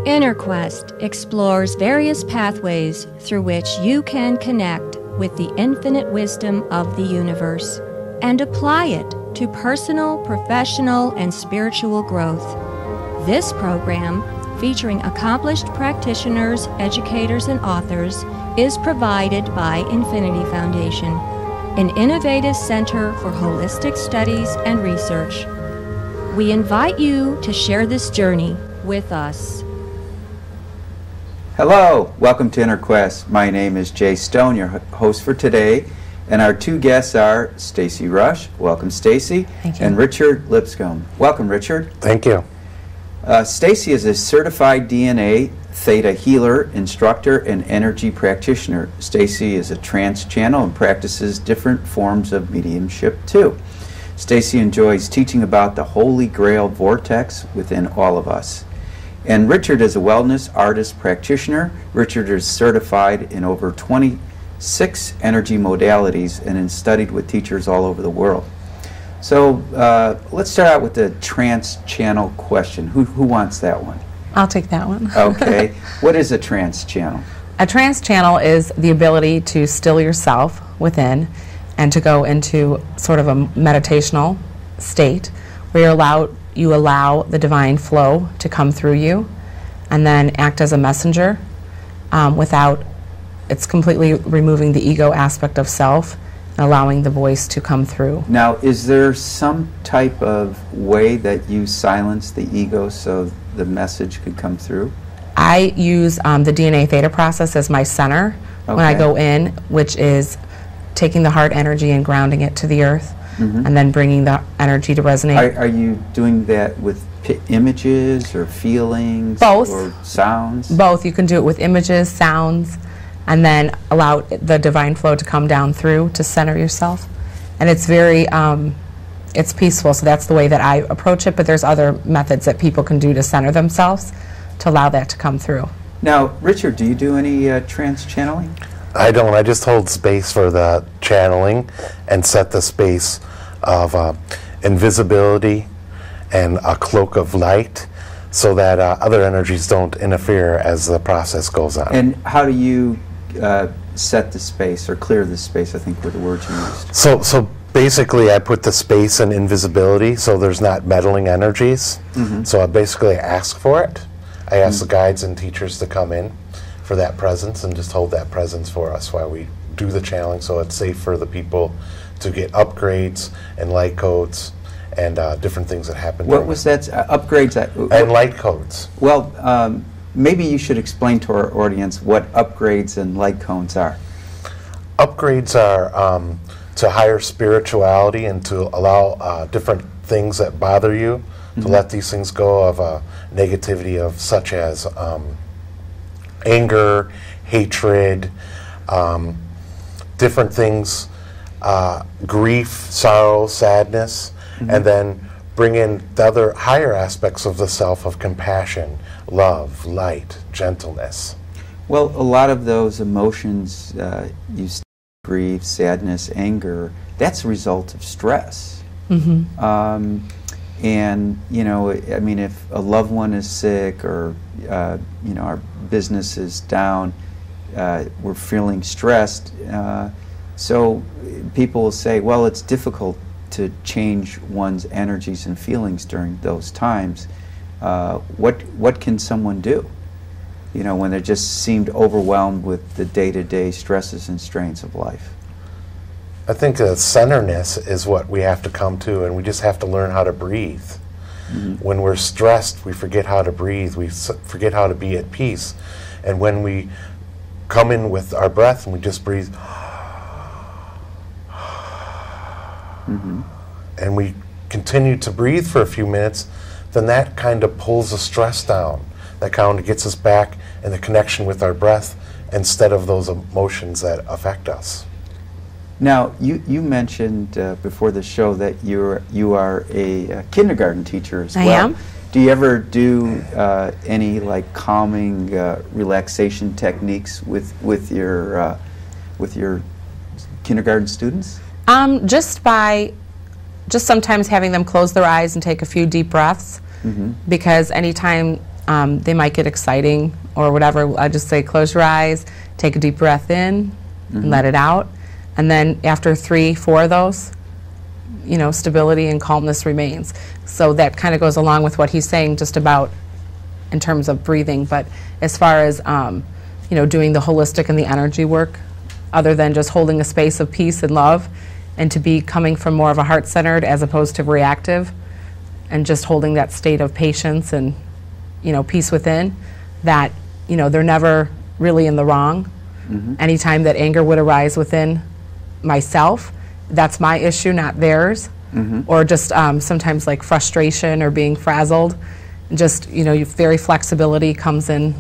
Inner Quest explores various pathways through which you can connect with the infinite wisdom of the universe and apply it to personal, professional, and spiritual growth. This program, featuring accomplished practitioners, educators, and authors, is provided by Infinity Foundation, an innovative center for holistic studies and research. We invite you to share this journey with us. Hello, welcome to Inner Quest. My name is Jay Stone, your host for today, and our two guests are Stacy Rush, welcome Stacy, and Richard Lipscomb. Welcome, Richard. Thank you. Stacy is a certified DNA Theta healer, instructor, and energy practitioner. Stacy is a trance channel and practices different forms of mediumship too. Stacy enjoys teaching about the Holy Grail vortex within all of us. And Richard is a wellness artist practitioner. Richard is certified in over 26 energy modalities and has studied with teachers all over the world. So let's start out with the trance channel question. Who wants that one? I'll take that one. Okay. What is a trance channel? A trance channel is the ability to still yourself within and to go into sort of a meditational state where you allow the divine flow to come through you and then act as a messenger it's completely removing the ego aspect of self and allowing the voice to come through. Now, is there some type of way that you silence the ego so the message could come through? I use the DNA theta process as my center when I go in, which is taking the heart energy and grounding it to the earth. And then bringing the energy to resonate. Are you doing that with images or feelings? Both. Or sounds? Both. You can do it with images, sounds, and then allow the divine flow to come down through to center yourself. And it's very, it's peaceful, so that's the way that I approach it, but there's other methods that people can do to center themselves to allow that to come through. Now, Richard, do you do any trance channeling? I don't. I just hold space for the channeling and set the space of invisibility and a cloak of light so that other energies don't interfere as the process goes on. And how do you set the space or clear the space, I think were the words you used? So basically I put the space in invisibility so there's not meddling energies. So I basically ask for it. I ask the guides and teachers to come in for that presence and just hold that presence for us while we do the channeling, so it's safe for the people to get upgrades and light codes and different things that happen. What was that? Upgrades? And light codes. Well, maybe you should explain to our audience what upgrades and light codes are. Upgrades are to higher spirituality and to allow different things that bother you, to let these things go of negativity of such as anger, hatred, different things, grief, sorrow, sadness, and then bring in the other higher aspects of the self of compassion, love, light, gentleness. Well, a lot of those emotions, grief, sadness, anger, that's a result of stress. And, you know, I mean, if a loved one is sick or, you know, our business is down, we're feeling stressed. So people will say, well, it's difficult to change one's energies and feelings during those times. What can someone do, you know, when they just seemed overwhelmed with the day-to-day stresses and strains of life? I think centerness is what we have to come to, and we just have to learn how to breathe. When we're stressed, we forget how to breathe, we forget how to be at peace. And when we come in with our breath and we just breathe, and we continue to breathe for a few minutes, then that kind of pulls the stress down. That kind of gets us back in the connection with our breath instead of those emotions that affect us. Now, you mentioned before the show that you are a kindergarten teacher as well. I am. Do you ever do any like calming relaxation techniques with your kindergarten students? Just sometimes having them close their eyes and take a few deep breaths, because anytime they might get exciting or whatever. I just say close your eyes, take a deep breath in, and let it out. And then after 3, 4 of those, you know, stability and calmness remains. So that kind of goes along with what he's saying just about in terms of breathing. But as far as, you know, doing the holistic and the energy work, other than just holding a space of peace and love, and to be coming from more of a heart-centered as opposed to reactive, and just holding that state of patience and, you know, peace within, that, you know, they're never really in the wrong. Anytime that anger would arise within myself, that's my issue, not theirs. Or just sometimes like frustration or being frazzled. Just, you know, very flexibility comes in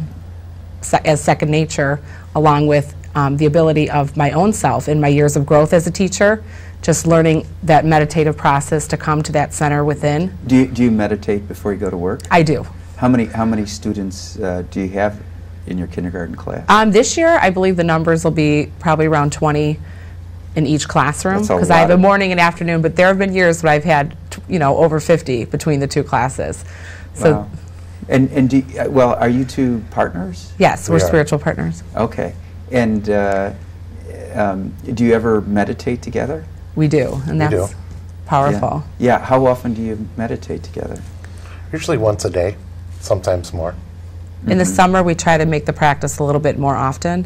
as second nature, along with the ability of my own self in my years of growth as a teacher, just learning that meditative process to come to that center within. Do you meditate before you go to work? I do. How many students do you have in your kindergarten class? This year, I believe the numbers will be probably around 20 in each classroom, because I have a morning and afternoon, but there have been years when I've had, you know, over 50 between the 2 classes. So, wow. And do you, well, are you 2 partners? Yes, we're spiritual partners. Okay. And do you ever meditate together? We do, and that's powerful. Yeah. How often do you meditate together? Usually once a day, sometimes more. In the summer, we try to make the practice a little bit more often,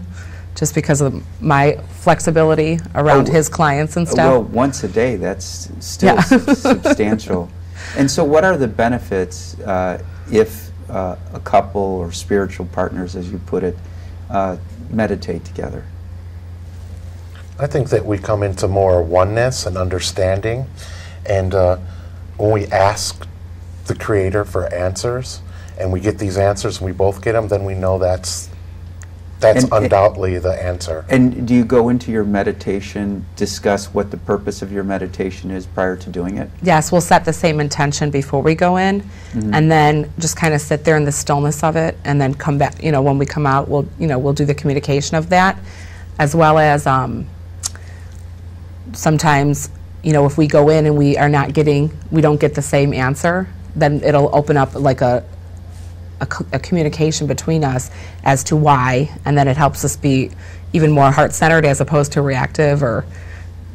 just because of my flexibility around his clients and stuff. Well, once a day, that's still substantial. And so what are the benefits if a couple or spiritual partners, as you put it, meditate together? I think that we come into more oneness and understanding, and when we ask the Creator for answers, and we get these answers and we both get them, then we know that's undoubtedly the answer. And do you go into your meditation, discuss what the purpose of your meditation is prior to doing it? Yes, we'll set the same intention before we go in, and then just kind of sit there in the stillness of it, and then come back. You know, when we come out, we'll do the communication of that, as well as sometimes, you know, if we go in and we don't get the same answer, then it'll open up like a communication between us as to why, and then it helps us be even more heart-centered as opposed to reactive, or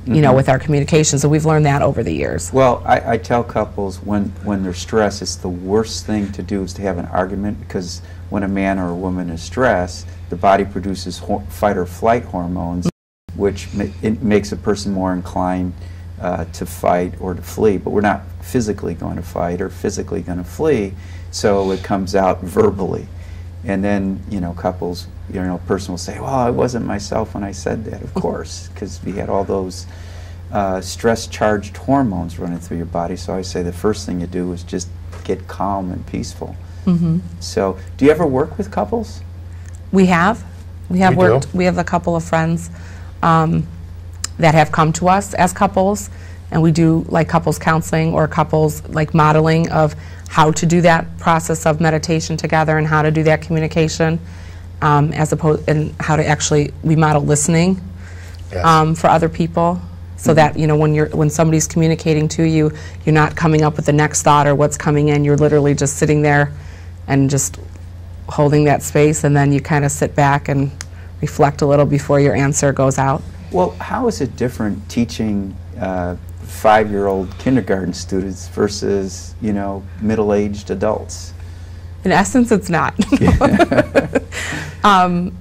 you know, with our communication. So we've learned that over the years. Well, I tell couples when they're stressed, it's the worst thing to do is to have an argument, because when a man or a woman is stressed, the body produces fight or flight hormones, which it makes a person more inclined to fight or to flee. But we're not physically going to fight or physically going to flee, so it comes out verbally. And then, you know, couples, you know, a person will say, well, I wasn't myself when I said that, of course, because we had all those stress-charged hormones running through your body. So I say the first thing you do is just get calm and peaceful. So do you ever work with couples? We have. We have worked. We have a couple of friends that have come to us as couples, and we do like couples counseling or couples like modeling of how to do that process of meditation together and how to do that communication, as opposed, and how to actually, we model listening for other people, so that, you know, when somebody's communicating to you, you're not coming up with the next thought or what's coming in. You're literally just sitting there and just holding that space, and then you kind of sit back and reflect a little before your answer goes out. Well, how is it different teaching 5-year-old kindergarten students versus, you know, middle-aged adults? In essence, it's not. I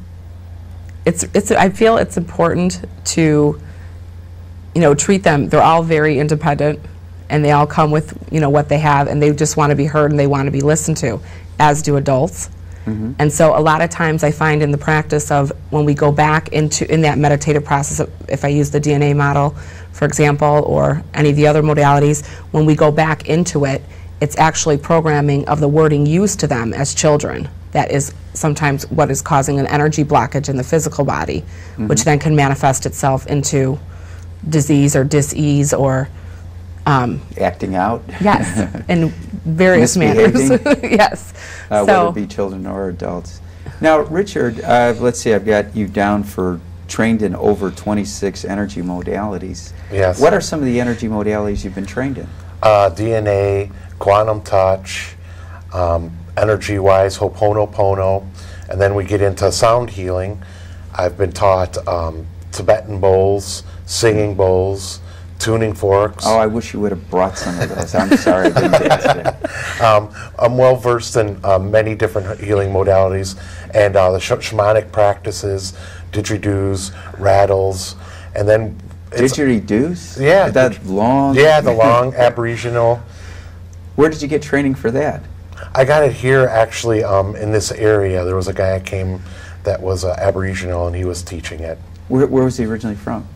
feel it's important to, you know, treat them. They're all very independent, and they all come with, you know, what they have, and they just want to be heard and they want to be listened to, as do adults. And so a lot of times I find in the practice of when we go back in that meditative process, if I use the DNA model, for example, or any of the other modalities, when we go back into it, it's actually programming of the wording used to them as children. That is sometimes what is causing an energy blockage in the physical body, which then can manifest itself into disease or dis-ease or acting out. Yes, in various manners. Yes. Whether it be children or adults. Now, Richard, let's see, I've got you down for trained in over 26 energy modalities. Yes. What are some of the energy modalities you've been trained in? DNA, quantum touch, energy-wise, Ho'oponopono, and then we get into sound healing. I've been taught Tibetan bowls, singing bowls, tuning forks. Oh, I wish you would have brought some of those. I'm sorry I didn't get today. I'm well versed in many different healing modalities, and the shamanic practices, didgeridoos, rattles, and then Didgeridoos? Yeah. That long? Yeah, the long Aboriginal. Where did you get training for that? I got it here actually in this area. There was a guy that came that was Aboriginal, and he was teaching it. Where was he originally from?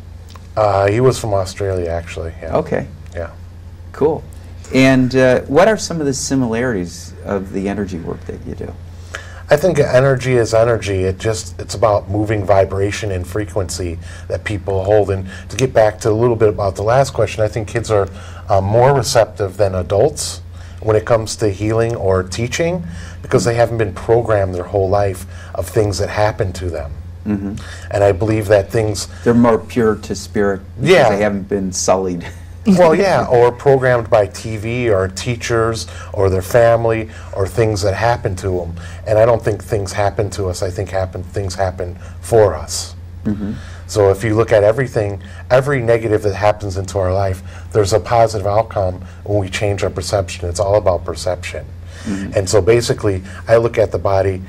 He was from Australia, actually. Yeah. Okay. Yeah. Cool. And what are some of the similarities of the energy work that you do? I think energy is energy. It's about moving vibration and frequency that people hold. And to get back to a little bit about the last question, I think kids are more receptive than adults when it comes to healing or teaching, because they haven't been programmed their whole life of things that happen to them. Mm-hmm. And I believe that things... They're more pure to spirit because Yeah. they haven't been sullied. Well, yeah, or programmed by TV or teachers or their family or things that happen to them. And I don't think things happen to us. I think things happen for us. Mm-hmm. So if you look at everything, every negative that happens into our life, there's a positive outcome when we change our perception. It's all about perception. Mm-hmm. And so basically, I look at the body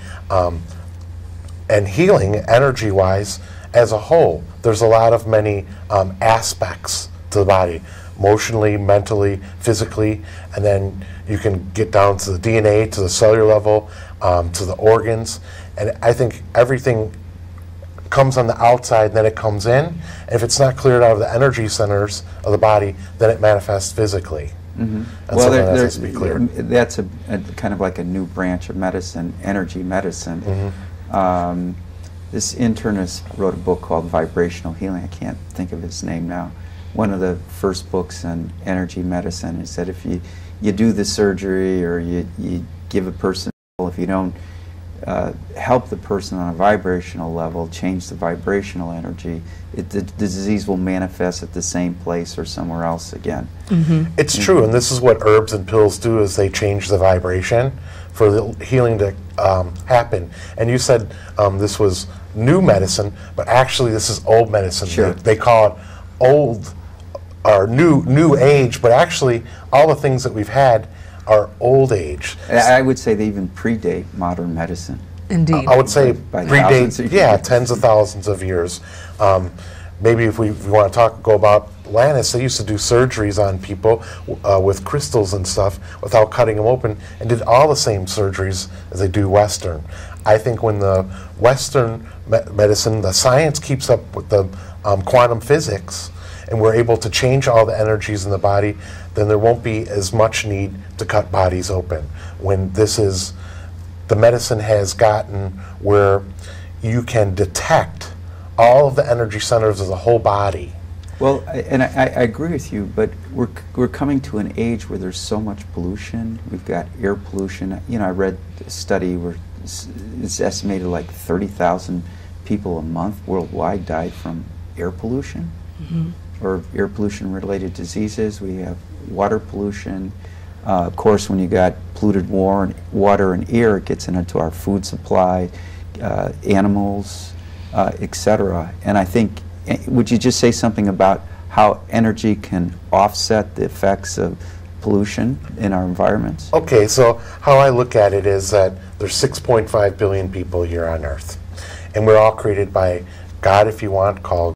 and healing, energy-wise, as a whole. There's a lot of many aspects to the body, emotionally, mentally, physically, and then you can get down to the DNA, to the cellular level, to the organs. And I think everything comes on the outside, and then it comes in. And if it's not cleared out of the energy centers of the body, then it manifests physically. Mm-hmm. Well, that has to be cleared. That's a kind of like a new branch of medicine, energy medicine. Mm-hmm. This internist wrote a book called Vibrational Healing. I can't think of his name now. One of the first books on energy medicine. He said if you do the surgery or you give a person, if you don't help the person on a vibrational level, change the vibrational energy, the disease will manifest at the same place or somewhere else again. Mm-hmm. It's true, and this is what herbs and pills do, is they change the vibration for the healing to happen. And you said this was new medicine, but actually this is old medicine. Sure. They call it old or new age, but actually all the things that we've had are old age. I would say they even predate modern medicine. Indeed. I would say By thousands of predate, yeah, years. tens of thousands of years. Maybe if we want to go about Lannis, they used to do surgeries on people with crystals and stuff without cutting them open, and did all the same surgeries as they do Western. I think when the Western medicine, the science keeps up with the quantum physics, and we're able to change all the energies in the body, then there won't be as much need to cut bodies open. When the medicine has gotten where you can detect all of the energy centers of the whole body. Well, and I agree with you, but we're coming to an age where there's so much pollution. We've got air pollution. You know, I read a study where it's estimated like 30,000 people a month worldwide died from air pollution. Mm-hmm. Or air pollution related diseases. We have water pollution. Of course, when you got polluted water and air, it gets into our food supply, animals, etc. And I think, would you just say something about how energy can offset the effects of pollution in our environments? Okay, so how I look at it is that there's 6.5 billion people here on Earth, and we're all created by God, if you want, called